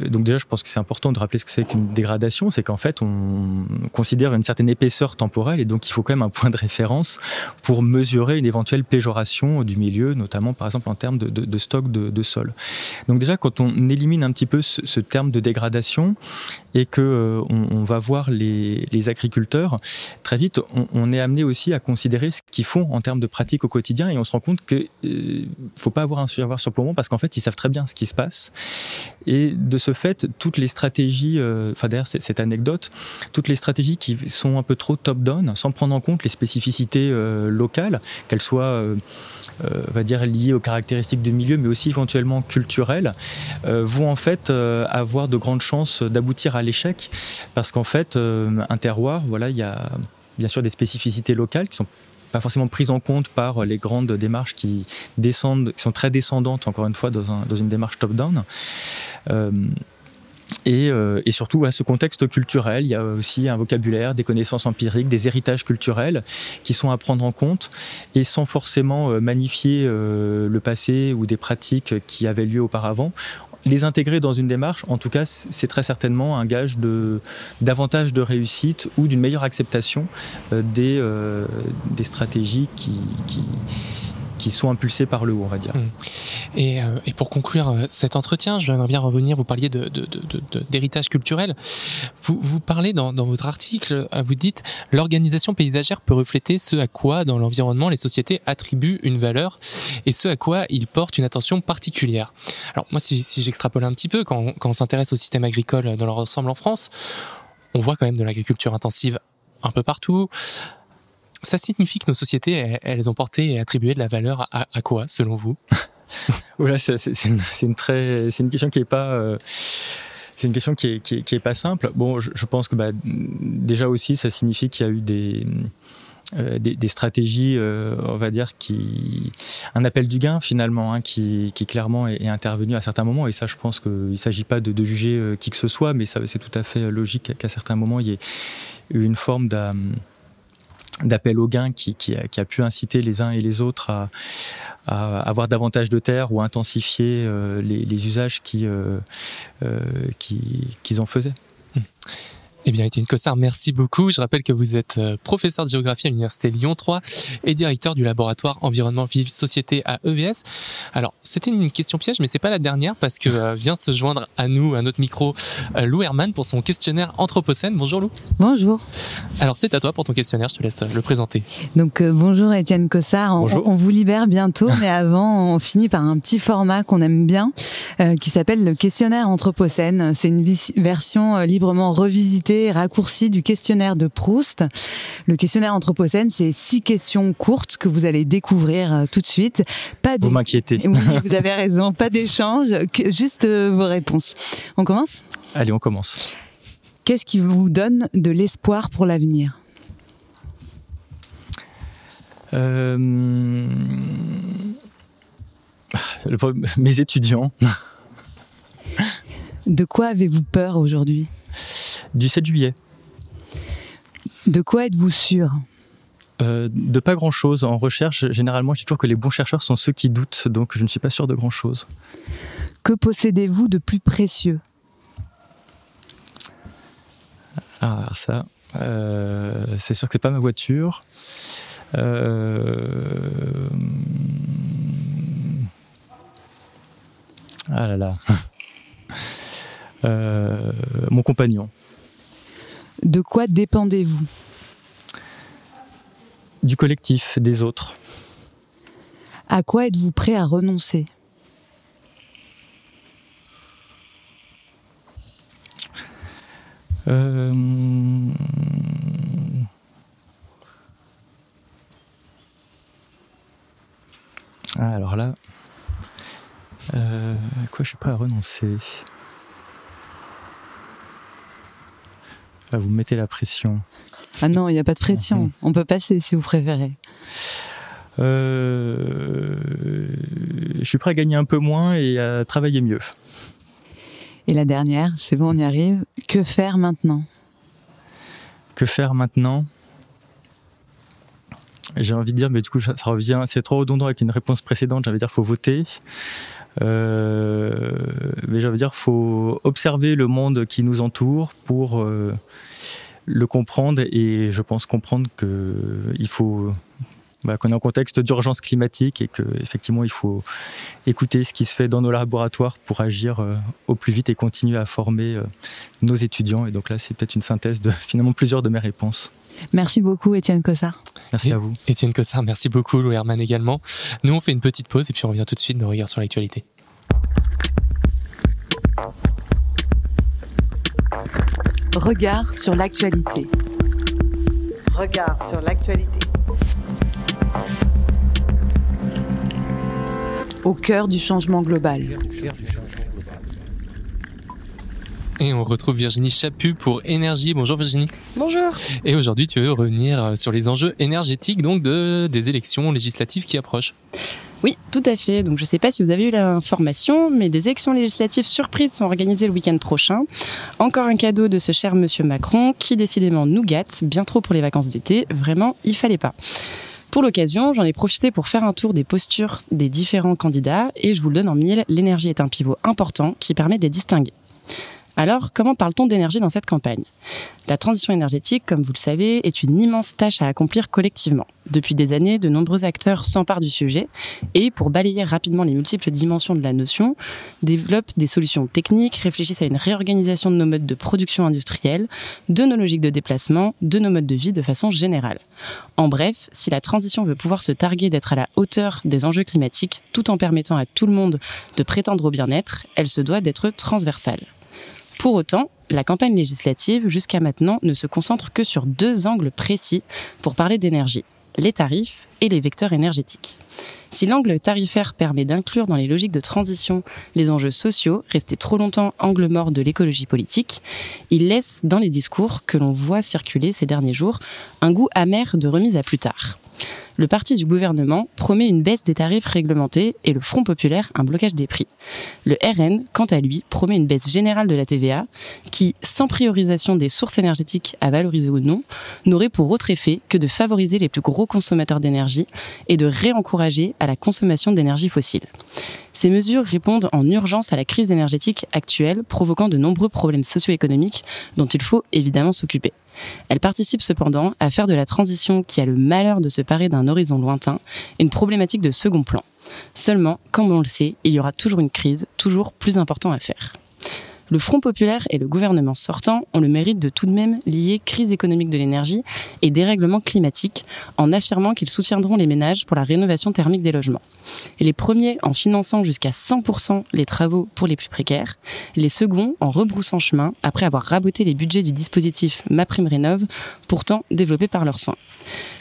[SPEAKER 4] donc déjà, je pense que c'est important de rappeler ce que c'est qu'une dégradation, c'est qu'en fait, on considère une certaine épaisseur temporelle, et donc il faut quand même un point de référence pour mesurer une éventuelle péjoration du milieu, notamment par exemple en termes de stock de sol. Donc déjà, quand on élimine un petit peu ce terme de dégradation et que on va voir les agriculteurs, très vite, on est amené aussi à considérer ce qu'ils font en termes de pratiques au quotidien, et on se rend compte qu'il ne faut pas avoir surplombant, parce qu'en fait, ils savent très bien ce qui se passe. Et de ce fait, toutes les stratégies, derrière cette anecdote, toutes les stratégies qui sont un peu trop top-down, sans prendre en compte les spécificités locales, qu'elles soient, on va dire, liées aux caractéristiques du milieu, mais aussi éventuellement culturelles, vont en fait avoir de grandes chances d'aboutir à l'échec, parce qu'en fait, un terroir, il y a bien sûr des spécificités locales qui sont pas forcément prises en compte par les grandes démarches qui sont très descendantes, encore une fois, dans une démarche top-down. Et surtout à ce contexte culturel, il y a aussi un vocabulaire, des connaissances empiriques, des héritages culturels qui sont à prendre en compte, et sans forcément magnifier le passé ou des pratiques qui avaient lieu auparavant. les intégrer dans une démarche, en tout cas, c'est très certainement un gage davantage de réussite ou d'une meilleure acceptation des stratégies qui sont impulsées par le haut, on va dire.
[SPEAKER 3] Et pour conclure cet entretien, j'aimerais bien revenir, vous parliez d'héritage culturel. Vous parlez dans votre article, vous dites « L'organisation paysagère peut refléter ce à quoi, dans l'environnement, les sociétés attribuent une valeur et ce à quoi ils portent une attention particulière. » Alors moi, si j'extrapole un petit peu, quand on s'intéresse au système agricole dans leur ensemble en France, on voit quand même de l'agriculture intensive un peu partout. Ça signifie que nos sociétés, elles ont porté et attribué de la valeur à quoi, selon vous ?
[SPEAKER 4] Voilà, c'est une question qui est pas. C'est une question qui est pas simple. Bon, je pense que déjà aussi, ça signifie qu'il y a eu des stratégies, on va dire, un appel du gain finalement, qui clairement est intervenu à certains moments. Et ça, je pense qu'il ne s'agit pas de juger qui que ce soit, mais c'est tout à fait logique qu'à certains moments, il y ait eu une forme d'appel au gain qui a pu inciter les uns et les autres à avoir davantage de terres ou à intensifier les usages qu'ils en faisaient.
[SPEAKER 3] Eh bien, Étienne Cossard, merci beaucoup. Je rappelle que vous êtes professeur de géographie à l'Université Lyon 3 et directeur du laboratoire Environnement Ville Société à EVS. Alors, c'était une question piège, mais c'est pas la dernière parce que vient se joindre à nous, à notre micro, Lou Herman pour son questionnaire Anthropocène. Bonjour Lou.
[SPEAKER 5] Bonjour.
[SPEAKER 3] Alors, c'est à toi pour ton questionnaire, je te laisse le présenter.
[SPEAKER 5] Donc, bonjour Étienne Cossard.
[SPEAKER 4] Bonjour.
[SPEAKER 5] On vous libère bientôt, mais avant, on finit par un petit format qu'on aime bien, qui s'appelle le questionnaire Anthropocène. C'est une version librement revisitée, raccourci du questionnaire de Proust. Le questionnaire Anthropocène, c'est 6 questions courtes que vous allez découvrir tout de suite.
[SPEAKER 4] Vous m'inquiétez.
[SPEAKER 5] Oui, vous avez raison, pas d'échange, juste vos réponses. On commence ?
[SPEAKER 4] Allez, on commence.
[SPEAKER 5] Qu'est-ce qui vous donne de l'espoir pour l'avenir ?
[SPEAKER 4] Mes étudiants.
[SPEAKER 5] De quoi avez-vous peur aujourd'hui ?
[SPEAKER 4] Du 7 juillet.
[SPEAKER 5] De quoi êtes-vous sûr ?
[SPEAKER 4] De pas grand-chose. En recherche, généralement, je dis toujours que les bons chercheurs sont ceux qui doutent, donc je ne suis pas sûr de grand-chose.
[SPEAKER 5] Que possédez-vous de plus précieux ?
[SPEAKER 4] Alors ça, c'est sûr que c'est pas ma voiture. Ah là là. Mon compagnon.
[SPEAKER 5] De quoi dépendez-vous ?
[SPEAKER 4] Du collectif, des autres.
[SPEAKER 5] À quoi êtes-vous prêt à renoncer ?
[SPEAKER 4] Alors là, à quoi je suis prêt à renoncer ? Vous me mettez la pression.
[SPEAKER 5] Ah non, il n'y a pas de pression. On peut passer si vous préférez.
[SPEAKER 4] Je suis prêt à gagner un peu moins et à travailler mieux.
[SPEAKER 5] Et la dernière, c'est bon, on y arrive. Que faire maintenant ?
[SPEAKER 4] Que faire maintenant ? J'ai envie de dire, mais du coup, ça revient, c'est trop redondant avec une réponse précédente. J'ai envie de dire, faut voter. Mais j'ai envie de dire, faut observer le monde qui nous entoure pour le comprendre. Et je pense comprendre qu'il faut, qu'on est en contexte d'urgence climatique et qu'effectivement, il faut écouter ce qui se fait dans nos laboratoires pour agir au plus vite et continuer à former nos étudiants. Et donc là, c'est peut-être une synthèse de finalement plusieurs de mes réponses.
[SPEAKER 5] Merci beaucoup, Étienne Cossard.
[SPEAKER 4] Merci à vous.
[SPEAKER 3] Étienne Cossard, merci beaucoup. Lou Herman également. Nous, on fait une petite pause et puis on revient tout de suite dans Regard sur l'actualité.
[SPEAKER 1] Regard sur l'actualité.
[SPEAKER 2] Regard sur l'actualité.
[SPEAKER 1] Au cœur du changement global.
[SPEAKER 3] Et on retrouve Virginie Chaput pour Énergie. Bonjour Virginie.
[SPEAKER 6] Bonjour.
[SPEAKER 3] Et aujourd'hui, tu veux revenir sur les enjeux énergétiques donc des élections législatives qui approchent.
[SPEAKER 6] Oui, tout à fait. Donc, je ne sais pas si vous avez eu l'information, mais des élections législatives surprises sont organisées le week-end prochain. Encore un cadeau de ce cher monsieur Macron qui décidément nous gâte, bien trop pour les vacances d'été. Vraiment, il fallait pas. Pour l'occasion, j'en ai profité pour faire un tour des postures des différents candidats et je vous le donne en mille, l'énergie est un pivot important qui permet de les distinguer. Alors, comment parle-t-on d'énergie dans cette campagne ? La transition énergétique, comme vous le savez, est une immense tâche à accomplir collectivement. Depuis des années, de nombreux acteurs s'emparent du sujet et, pour balayer rapidement les multiples dimensions de la notion, développent des solutions techniques, réfléchissent à une réorganisation de nos modes de production industrielle, de nos logiques de déplacement, de nos modes de vie de façon générale. En bref, si la transition veut pouvoir se targuer d'être à la hauteur des enjeux climatiques, tout en permettant à tout le monde de prétendre au bien-être, elle se doit d'être transversale. Pour autant, la campagne législative, jusqu'à maintenant, ne se concentre que sur 2 angles précis pour parler d'énergie, les tarifs et les vecteurs énergétiques. Si l'angle tarifaire permet d'inclure dans les logiques de transition les enjeux sociaux, restés trop longtemps angle mort de l'écologie politique, il laisse dans les discours que l'on voit circuler ces derniers jours un goût amer de remise à plus tard. Le parti du gouvernement promet une baisse des tarifs réglementés et le Front populaire un blocage des prix. Le RN, quant à lui, promet une baisse générale de la TVA qui, sans priorisation des sources énergétiques à valoriser ou non, n'aurait pour autre effet que de favoriser les plus gros consommateurs d'énergie et de réencourager à la consommation d'énergie fossile. Ces mesures répondent en urgence à la crise énergétique actuelle, provoquant de nombreux problèmes socio-économiques dont il faut évidemment s'occuper. Elles participent cependant à faire de la transition qui a le malheur de se parer d'un horizon lointain une problématique de second plan. Seulement, comme on le sait, il y aura toujours une crise, toujours plus important à faire. Le Front populaire et le gouvernement sortant ont le mérite de tout de même lier crise économique de l'énergie et dérèglement climatique en affirmant qu'ils soutiendront les ménages pour la rénovation thermique des logements. Et les premiers en finançant jusqu'à 100% les travaux pour les plus précaires, les seconds en rebroussant chemin après avoir raboté les budgets du dispositif MaPrimeRénov', pourtant développé par leurs soins.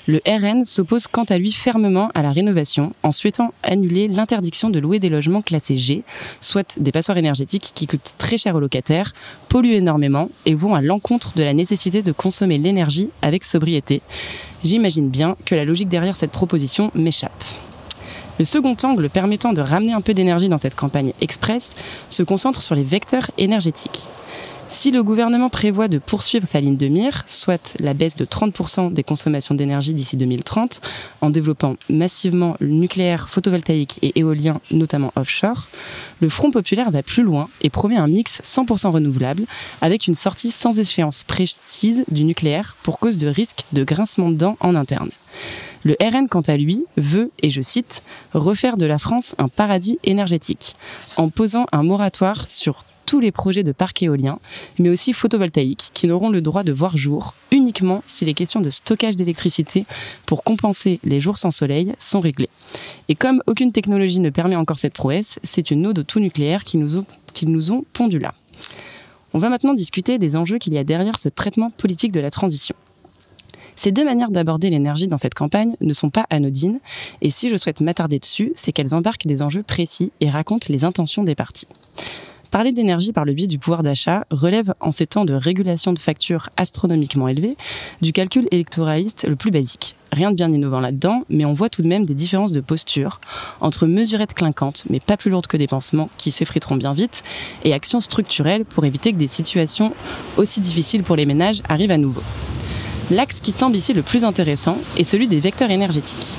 [SPEAKER 6] Le RN s'oppose quant à lui fermement à la rénovation en souhaitant annuler l'interdiction de louer des logements classés G, soit des passoires énergétiques qui coûtent très cher aux locataires, polluent énormément et vont à l'encontre de la nécessité de consommer l'énergie avec sobriété. J'imagine bien que la logique derrière cette proposition m'échappe. Le second angle permettant de ramener un peu d'énergie dans cette campagne express se concentre sur les vecteurs énergétiques. Si le gouvernement prévoit de poursuivre sa ligne de mire, soit la baisse de 30% des consommations d'énergie d'ici 2030, en développant massivement le nucléaire, photovoltaïque et éolien, notamment offshore, le Front populaire va plus loin et promet un mix 100% renouvelable, avec une sortie sans échéance précise du nucléaire pour cause de risque de grincement de dents en interne. Le RN, quant à lui, veut, et je cite, « refaire de la France un paradis énergétique », en posant un moratoire sur tous les projets de parcs éoliens, mais aussi photovoltaïques, qui n'auront le droit de voir jour uniquement si les questions de stockage d'électricité pour compenser les jours sans soleil sont réglées. Et comme aucune technologie ne permet encore cette prouesse, c'est une ode au tout nucléaire qu'ils nous ont pondu là. On va maintenant discuter des enjeux qu'il y a derrière ce traitement politique de la transition. Ces 2 manières d'aborder l'énergie dans cette campagne ne sont pas anodines, et si je souhaite m'attarder dessus, c'est qu'elles embarquent des enjeux précis et racontent les intentions des partis. Parler d'énergie par le biais du pouvoir d'achat relève, en ces temps de régulation de factures astronomiquement élevées, du calcul électoraliste le plus basique. Rien de bien innovant là-dedans, mais on voit tout de même des différences de posture entre mesurettes clinquantes, mais pas plus lourdes que des pansements, qui s'effriteront bien vite, et actions structurelles pour éviter que des situations aussi difficiles pour les ménages arrivent à nouveau. L'axe qui semble ici le plus intéressant est celui des vecteurs énergétiques.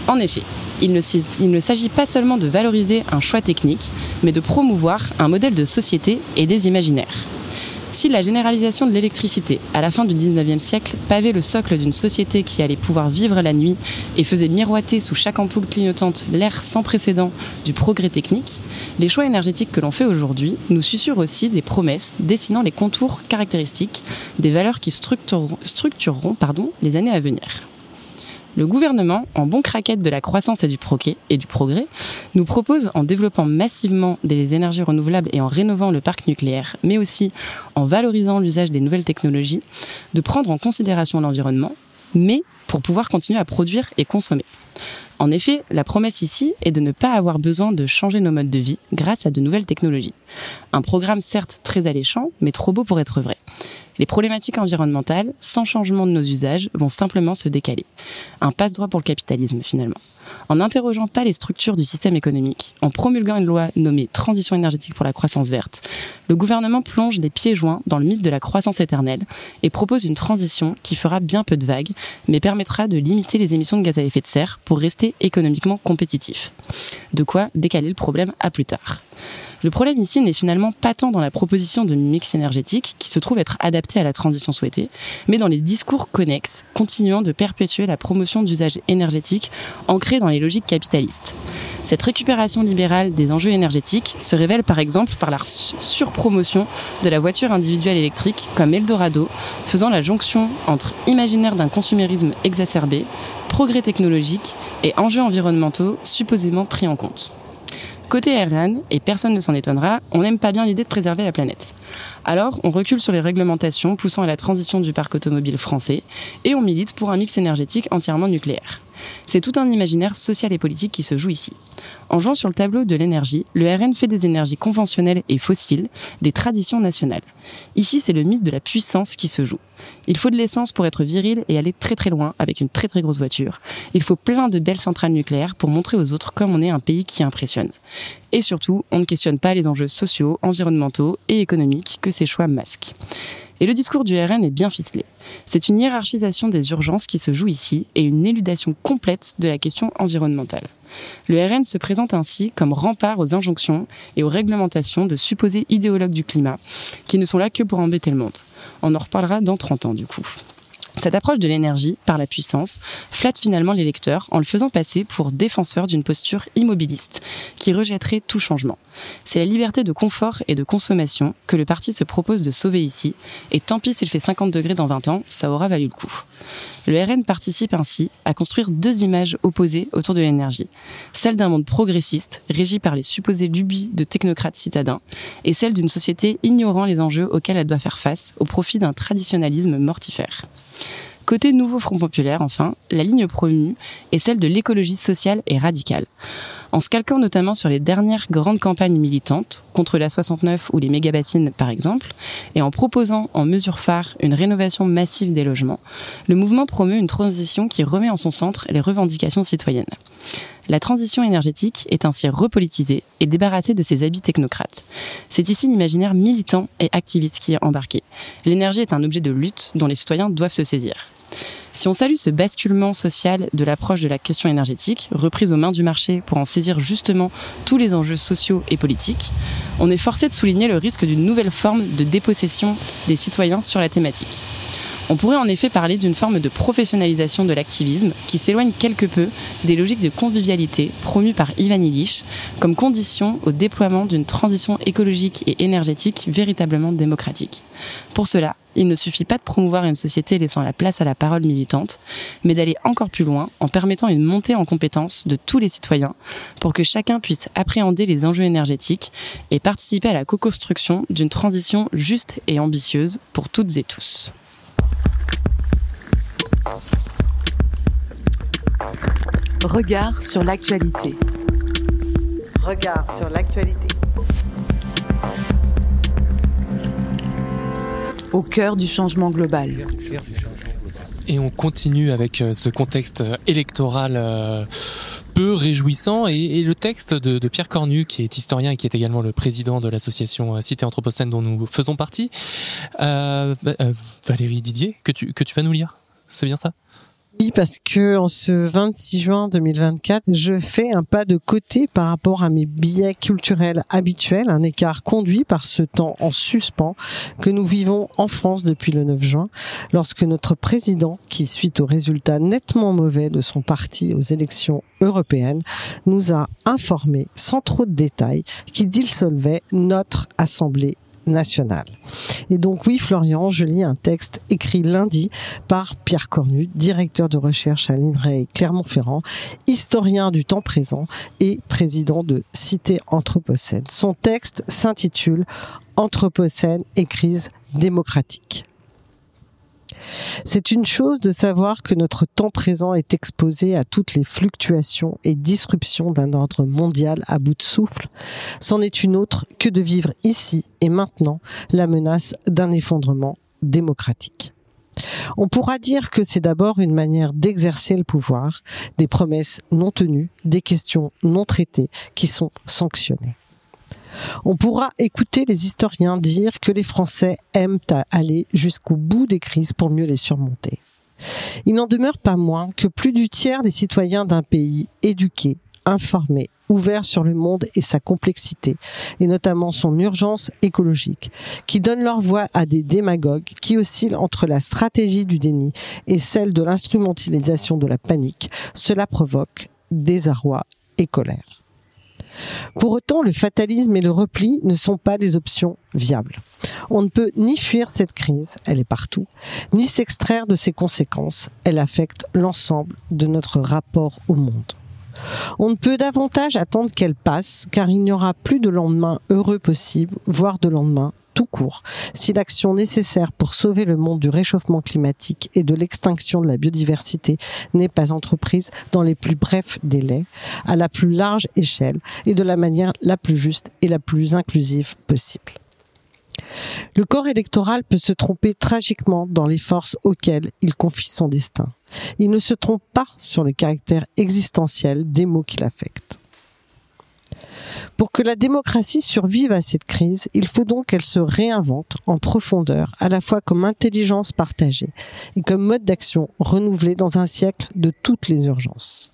[SPEAKER 6] En effet, il ne s'agit pas seulement de valoriser un choix technique, mais de promouvoir un modèle de société et des imaginaires. Si la généralisation de l'électricité, à la fin du 19e siècle, pavait le socle d'une société qui allait pouvoir vivre la nuit et faisait miroiter sous chaque ampoule clignotante l'ère sans précédent du progrès technique, les choix énergétiques que l'on fait aujourd'hui nous susurrent aussi des promesses dessinant les contours caractéristiques des valeurs qui structureront les années à venir. Le gouvernement, en bon craquette de la croissance et du progrès, nous propose, en développant massivement des énergies renouvelables et en rénovant le parc nucléaire, mais aussi en valorisant l'usage des nouvelles technologies, de prendre en considération l'environnement, mais pour pouvoir continuer à produire et consommer. En effet, la promesse ici est de ne pas avoir besoin de changer nos modes de vie grâce à de nouvelles technologies. Un programme certes très alléchant, mais trop beau pour être vrai. Les problématiques environnementales, sans changement de nos usages, vont simplement se décaler. Un passe-droit pour le capitalisme, finalement. En n'interrogeant pas les structures du système économique, en promulguant une loi nommée « Transition énergétique pour la croissance verte », le gouvernement plonge les pieds joints dans le mythe de la croissance éternelle et propose une transition qui fera bien peu de vagues, mais permettra de limiter les émissions de gaz à effet de serre pour rester économiquement compétitif. De quoi décaler le problème à plus tard. Le problème ici n'est finalement pas tant dans la proposition de mix énergétique, qui se trouve être adaptée à la transition souhaitée, mais dans les discours connexes, continuant de perpétuer la promotion d'usages énergétiques ancrés dans les logiques capitalistes. Cette récupération libérale des enjeux énergétiques se révèle par exemple par la surpromotion de la voiture individuelle électrique comme Eldorado, faisant la jonction entre imaginaire d'un consumérisme exacerbé, progrès technologique et enjeux environnementaux supposément pris en compte. Côté RN, et personne ne s'en étonnera, on n'aime pas bien l'idée de préserver la planète. Alors, on recule sur les réglementations poussant à la transition du parc automobile français et on milite pour un mix énergétique entièrement nucléaire. C'est tout un imaginaire social et politique qui se joue ici. En jouant sur le tableau de l'énergie, le RN fait des énergies conventionnelles et fossiles des traditions nationales. Ici, c'est le mythe de la puissance qui se joue. Il faut de l'essence pour être viril et aller très très loin avec une très très grosse voiture. Il faut plein de belles centrales nucléaires pour montrer aux autres comme on est un pays qui impressionne. Et surtout, on ne questionne pas les enjeux sociaux, environnementaux et économiques que ces choix masquent. Et le discours du RN est bien ficelé. C'est une hiérarchisation des urgences qui se joue ici et une éludation complète de la question environnementale. Le RN se présente ainsi comme rempart aux injonctions et aux réglementations de supposés idéologues du climat qui ne sont là que pour embêter le monde. On en reparlera dans 30 ans du coup. Cette approche de l'énergie, par la puissance, flatte finalement les lecteurs en le faisant passer pour défenseur d'une posture immobiliste, qui rejetterait tout changement. C'est la liberté de confort et de consommation que le parti se propose de sauver ici, et tant pis s'il fait 50 degrés dans 20 ans, ça aura valu le coup. Le RN participe ainsi à construire deux images opposées autour de l'énergie. Celle d'un monde progressiste, régi par les supposées lubies de technocrates citadins, et celle d'une société ignorant les enjeux auxquels elle doit faire face, au profit d'un traditionnalisme mortifère. Côté nouveau Front populaire, enfin, la ligne promue est celle de l'écologie sociale et radicale. En se calquant notamment sur les dernières grandes campagnes militantes, contre la 69 ou les méga-bassines par exemple, et en proposant en mesure phare une rénovation massive des logements, le mouvement promeut une transition qui remet en son centre les revendications citoyennes. La transition énergétique est ainsi repolitisée et débarrassée de ses habits technocrates. C'est ici l'imaginaire militant et activiste qui est embarqué. L'énergie est un objet de lutte dont les citoyens doivent se saisir. Si on salue ce basculement social de l'approche de la question énergétique, reprise aux mains du marché pour en saisir justement tous les enjeux sociaux et politiques, on est forcé de souligner le risque d'une nouvelle forme de dépossession des citoyens sur la thématique. On pourrait en effet parler d'une forme de professionnalisation de l'activisme qui s'éloigne quelque peu des logiques de convivialité promues par Ivan Illich comme condition au déploiement d'une transition écologique et énergétique véritablement démocratique. Pour cela, il ne suffit pas de promouvoir une société laissant la place à la parole militante, mais d'aller encore plus loin en permettant une montée en compétence de tous les citoyens pour que chacun puisse appréhender les enjeux énergétiques et participer à la co-construction d'une transition juste et ambitieuse pour toutes et tous.
[SPEAKER 1] Regard sur l'actualité.
[SPEAKER 2] Regard sur l'actualité.
[SPEAKER 1] Au cœur du changement global.
[SPEAKER 3] Et on continue avec ce contexte électoral peu réjouissant et le texte de Pierre Cornu, qui est historien et qui est également le président de l'association Cité Anthropocène dont nous faisons partie. Valérie Didier, que tu vas nous lire, c'est bien ça ?
[SPEAKER 7] Oui, parce que en ce 26 juin 2024, je fais un pas de côté par rapport à mes biais culturels habituels, un écart conduit par ce temps en suspens que nous vivons en France depuis le 9 juin, lorsque notre président, qui suite aux résultats nettement mauvais de son parti aux élections européennes, nous a informé sans trop de détails qu'il dissolvait notre Assemblée nationale. Et donc oui, Florian, je lis un texte écrit lundi par Pierre Cornu, directeur de recherche à l'INRAE Clermont-Ferrand, historien du temps présent et président de Cité Anthropocène. Son texte s'intitule « Anthropocène et crise démocratique ». C'est une chose de savoir que notre temps présent est exposé à toutes les fluctuations et disruptions d'un ordre mondial à bout de souffle. C'en est une autre que de vivre ici et maintenant la menace d'un effondrement démocratique. On pourra dire que c'est d'abord une manière d'exercer le pouvoir, des promesses non tenues, des questions non traitées qui sont sanctionnées. On pourra écouter les historiens dire que les Français aiment aller jusqu'au bout des crises pour mieux les surmonter. Il n'en demeure pas moins que plus du tiers des citoyens d'un pays éduqués, informés, ouverts sur le monde et sa complexité, et notamment son urgence écologique, qui donnent leur voix à des démagogues qui oscillent entre la stratégie du déni et celle de l'instrumentalisation de la panique, cela provoque désarroi et colère. Pour autant, le fatalisme et le repli ne sont pas des options viables. On ne peut ni fuir cette crise, elle est partout, ni s'extraire de ses conséquences, elle affecte l'ensemble de notre rapport au monde. On ne peut davantage attendre qu'elle passe, car il n'y aura plus de lendemain heureux possible, voire de lendemain tout court, si l'action nécessaire pour sauver le monde du réchauffement climatique et de l'extinction de la biodiversité n'est pas entreprise dans les plus brefs délais, à la plus large échelle et de la manière la plus juste et la plus inclusive possible. Le corps électoral peut se tromper tragiquement dans les forces auxquelles il confie son destin. Il ne se trompe pas sur le caractère existentiel des maux qui l'affectent. Pour que la démocratie survive à cette crise, il faut donc qu'elle se réinvente en profondeur, à la fois comme intelligence partagée et comme mode d'action renouvelé dans un siècle de toutes les urgences.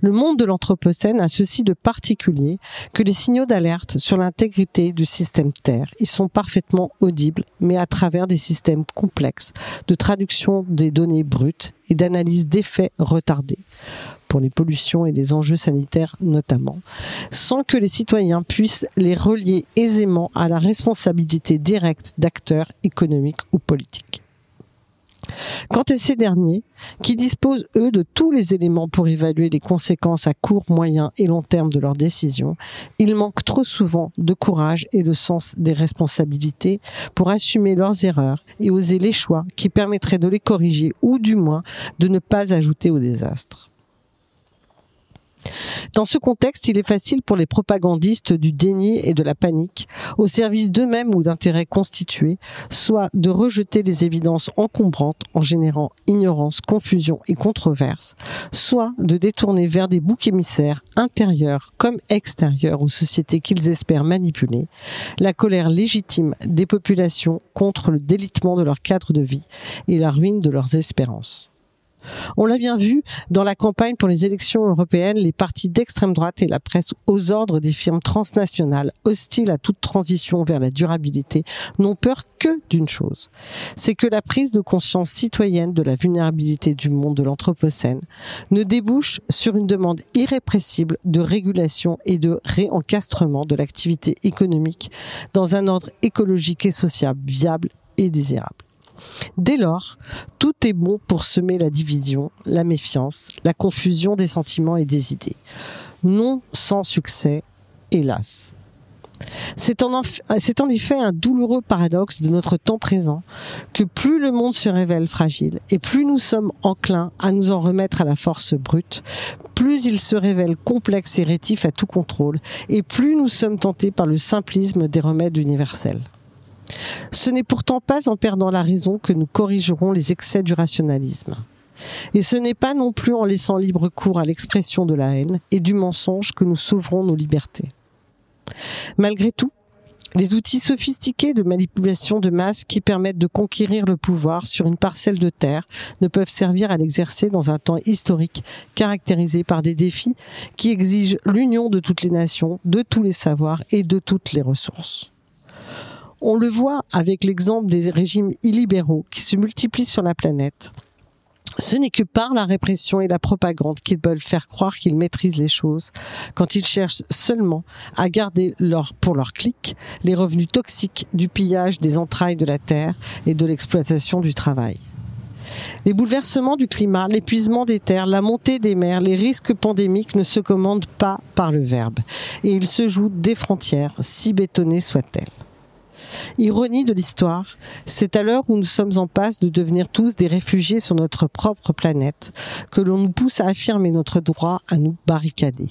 [SPEAKER 7] Le monde de l'Anthropocène a ceci de particulier que les signaux d'alerte sur l'intégrité du système Terre y sont parfaitement audibles, mais à travers des systèmes complexes de traduction des données brutes et d'analyse d'effets retardés, pour les pollutions et les enjeux sanitaires notamment, sans que les citoyens puissent les relier aisément à la responsabilité directe d'acteurs économiques ou politiques. Quant à ces derniers, qui disposent, eux, de tous les éléments pour évaluer les conséquences à court, moyen et long terme de leurs décisions, ils manquent trop souvent de courage et de sens des responsabilités pour assumer leurs erreurs et oser les choix qui permettraient de les corriger ou du moins de ne pas ajouter au désastre. Dans ce contexte, il est facile pour les propagandistes du déni et de la panique, au service d'eux-mêmes ou d'intérêts constitués, soit de rejeter les évidences encombrantes en générant ignorance, confusion et controverse, soit de détourner vers des boucs émissaires intérieurs comme extérieurs aux sociétés qu'ils espèrent manipuler, la colère légitime des populations contre le délitement de leur cadre de vie et la ruine de leurs espérances. On l'a bien vu, dans la campagne pour les élections européennes, les partis d'extrême droite et la presse aux ordres des firmes transnationales hostiles à toute transition vers la durabilité n'ont peur que d'une chose, c'est que la prise de conscience citoyenne de la vulnérabilité du monde de l'Anthropocène ne débouche sur une demande irrépressible de régulation et de réencastrement de l'activité économique dans un ordre écologique et social viable et désirable. Dès lors, tout est bon pour semer la division, la méfiance, la confusion des sentiments et des idées. Non sans succès, hélas. C'est en effet un douloureux paradoxe de notre temps présent que plus le monde se révèle fragile et plus nous sommes enclins à nous en remettre à la force brute, plus il se révèle complexe et rétif à tout contrôle et plus nous sommes tentés par le simplisme des remèdes universels. Ce n'est pourtant pas en perdant la raison que nous corrigerons les excès du rationalisme. Et ce n'est pas non plus en laissant libre cours à l'expression de la haine et du mensonge que nous sauverons nos libertés. Malgré tout, les outils sophistiqués de manipulation de masse qui permettent de conquérir le pouvoir sur une parcelle de terre ne peuvent servir à l'exercer dans un temps historique caractérisé par des défis qui exigent l'union de toutes les nations, de tous les savoirs et de toutes les ressources. On le voit avec l'exemple des régimes illibéraux qui se multiplient sur la planète. Ce n'est que par la répression et la propagande qu'ils veulent faire croire qu'ils maîtrisent les choses, quand ils cherchent seulement à garder pour leur clic les revenus toxiques du pillage des entrailles de la terre et de l'exploitation du travail. Les bouleversements du climat, l'épuisement des terres, la montée des mers, les risques pandémiques ne se commandent pas par le verbe, et ils se jouent des frontières, si bétonnées soient-elles. Ironie de l'histoire, c'est à l'heure où nous sommes en passe de devenir tous des réfugiés sur notre propre planète que l'on nous pousse à affirmer notre droit à nous barricader,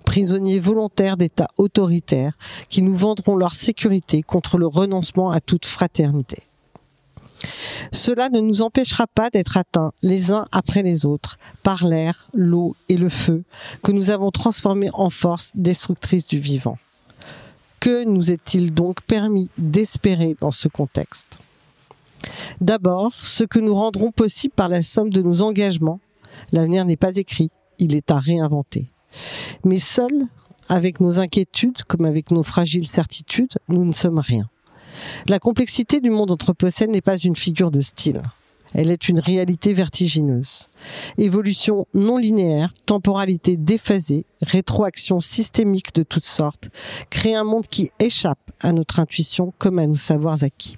[SPEAKER 7] prisonniers volontaires d'États autoritaires qui nous vendront leur sécurité contre le renoncement à toute fraternité. Cela ne nous empêchera pas d'être atteints les uns après les autres par l'air, l'eau et le feu que nous avons transformés en force destructrice du vivant. Que nous est-il donc permis d'espérer dans ce contexte ? D'abord, ce que nous rendrons possible par la somme de nos engagements. L'avenir n'est pas écrit, il est à réinventer. Mais seuls, avec nos inquiétudes comme avec nos fragiles certitudes, nous ne sommes rien. La complexité du monde anthropocène n'est pas une figure de style. Elle est une réalité vertigineuse. Évolution non linéaire, temporalité déphasée, rétroaction systémique de toutes sortes, crée un monde qui échappe à notre intuition comme à nos savoirs acquis.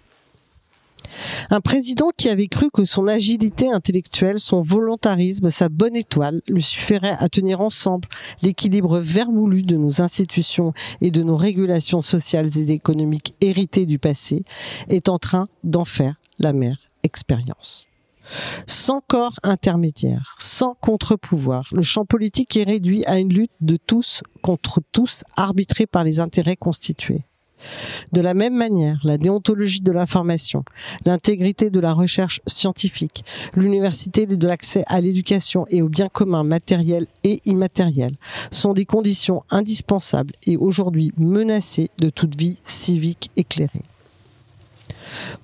[SPEAKER 7] Un président qui avait cru que son agilité intellectuelle, son volontarisme, sa bonne étoile lui suffiraient à tenir ensemble l'équilibre vermoulu de nos institutions et de nos régulations sociales et économiques héritées du passé, est en train d'en faire l'amère expérience. Sans corps intermédiaire, sans contre-pouvoir, le champ politique est réduit à une lutte de tous contre tous, arbitrée par les intérêts constitués. De la même manière, la déontologie de l'information, l'intégrité de la recherche scientifique, l'université de l'accès à l'éducation et aux biens communs matériels et immatériels sont des conditions indispensables et aujourd'hui menacées de toute vie civique éclairée.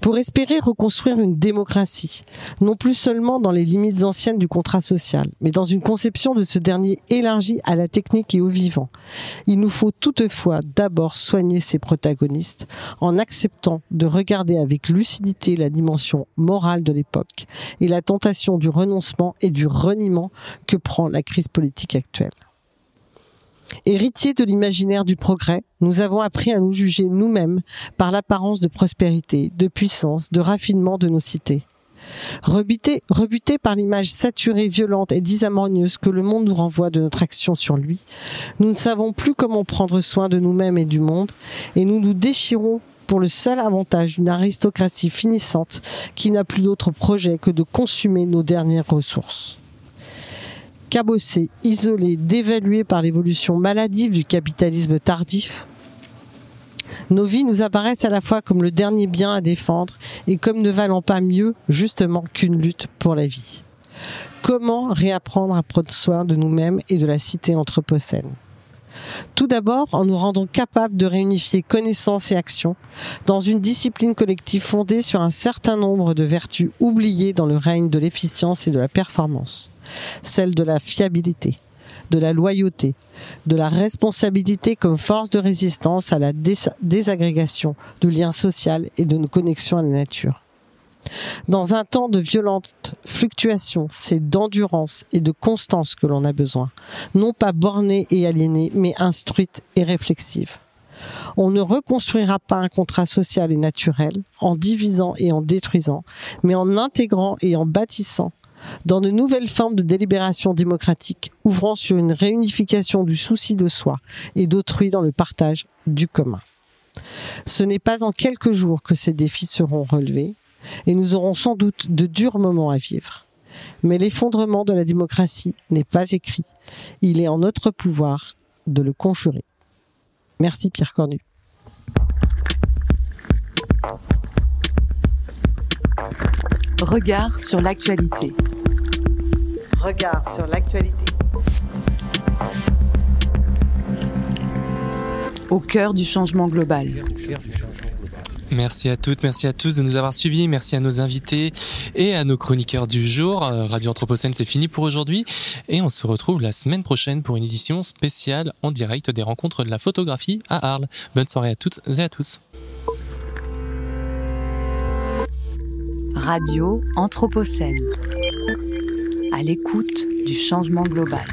[SPEAKER 7] Pour espérer reconstruire une démocratie, non plus seulement dans les limites anciennes du contrat social, mais dans une conception de ce dernier élargie à la technique et au vivant, il nous faut toutefois d'abord soigner ses protagonistes en acceptant de regarder avec lucidité la dimension morale de l'époque et la tentation du renoncement et du reniement que prend la crise politique actuelle. Héritiers de l'imaginaire du progrès, nous avons appris à nous juger nous-mêmes par l'apparence de prospérité, de puissance, de raffinement de nos cités. Rebutés par l'image saturée, violente et disharmonieuse que le monde nous renvoie de notre action sur lui, nous ne savons plus comment prendre soin de nous-mêmes et du monde, et nous nous déchirons pour le seul avantage d'une aristocratie finissante qui n'a plus d'autre projet que de consumer nos dernières ressources. Cabossés, isolés, dévalués par l'évolution maladive du capitalisme tardif, nos vies nous apparaissent à la fois comme le dernier bien à défendre et comme ne valant pas mieux, justement, qu'une lutte pour la vie. Comment réapprendre à prendre soin de nous-mêmes et de la cité anthropocène ? Tout d'abord, en nous rendant capables de réunifier connaissance et action dans une discipline collective fondée sur un certain nombre de vertus oubliées dans le règne de l'efficience et de la performance. Celle de la fiabilité, de la loyauté, de la responsabilité comme force de résistance à la désagrégation du lien social et de nos connexions à la nature. Dans un temps de violente fluctuation, c'est d'endurance et de constance que l'on a besoin, non pas bornée et aliénée, mais instruite et réflexive. On ne reconstruira pas un contrat social et naturel en divisant et en détruisant, mais en intégrant et en bâtissant dans de nouvelles formes de délibération démocratique, ouvrant sur une réunification du souci de soi et d'autrui dans le partage du commun. Ce n'est pas en quelques jours que ces défis seront relevés, et nous aurons sans doute de durs moments à vivre. Mais l'effondrement de la démocratie n'est pas écrit. Il est en notre pouvoir de le conjurer. Merci Pierre Cornu.
[SPEAKER 1] Regard sur l'actualité.
[SPEAKER 2] Regard sur l'actualité.
[SPEAKER 1] Au cœur du changement global.
[SPEAKER 3] Merci à toutes, merci à tous de nous avoir suivis, merci à nos invités et à nos chroniqueurs du jour. Radio Anthropocène, c'est fini pour aujourd'hui et on se retrouve la semaine prochaine pour une édition spéciale en direct des rencontres de la photographie à Arles. Bonne soirée à toutes et à tous.
[SPEAKER 1] Radio Anthropocène. À l'écoute du changement global.